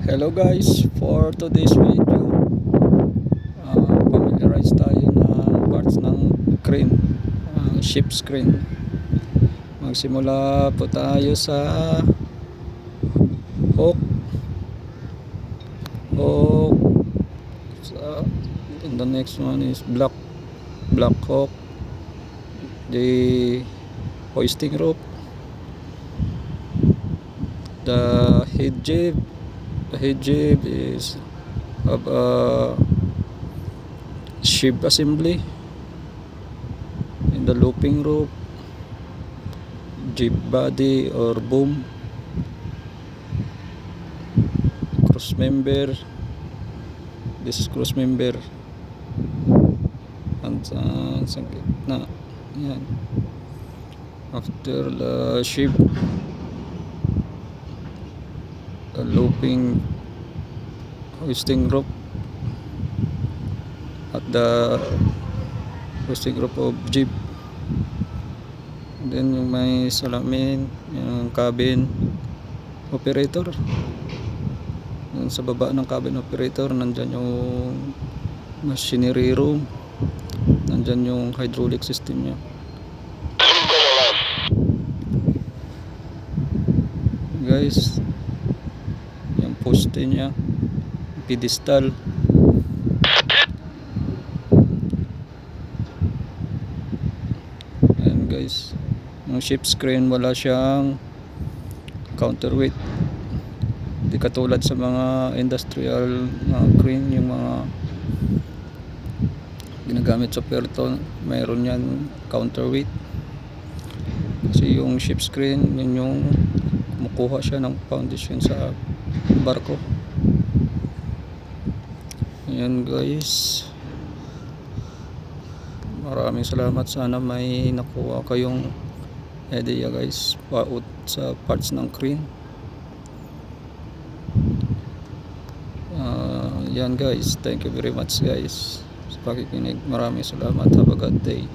Hello guys, for today's video familiarize tayo ng parts ng crane, ship's crane. Magsimula po tayo sa hook and the next one is block hook, the hoisting rope, the head jib. The head jib is of a sheave assembly, and the looping rope, jib body or boom, cross member. This is cross member, and sa gitna yan. After the sheave, the looping hoisting rope at the hoisting rope of jib. And then yung may salamin, yung cabin operator. Yung sa baba ng cabin operator, nandyan yung machinery room, nandyan yung hydraulic system nya. Guys, yung poste nya, pedestal. Ayan guys, yung ship's crane wala siyang counterweight, di katulad sa mga industrial crane, yung mga ginagamit sa puerto, mayroon yan counterweight. Kasi yung ship's crane, yun yung kumukuha siya ng foundation sa barko. Ayan guys, maraming salamat. Sana may nakuha kayong idea guys about sa parts ng crane. Yan guys, thank you very much guys sa pakikinig. Maraming salamat. Have a good day.